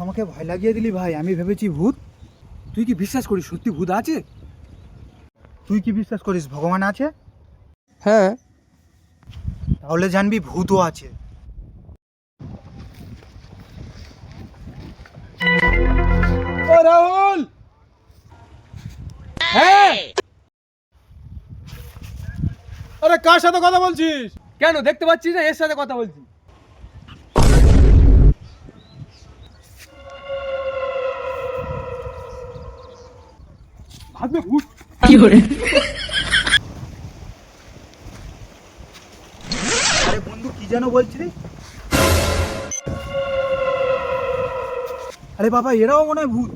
আমাকে ভয় লাগিয়ে দিলি ভাই, আমি ভেবেছি ভূত। তুই কি বিশ্বাস করিস সত্যি ভূত আছে? তুই কি বিশ্বাস করিস ভগবান আছে? হ্যাঁ। তাহলে জানবি ভূতও আছে। ও রাহুল! হ্যাঁ। আরে কার সাথে কথা বলছিস? কেন দেখতে পাচ্ছিস না এর সাথে কথা বলছি? ভাববে ভূত। আরে বন্ধু কি যেন বলছিলি? আরে বাবা এরাও মনে হয় ভূত।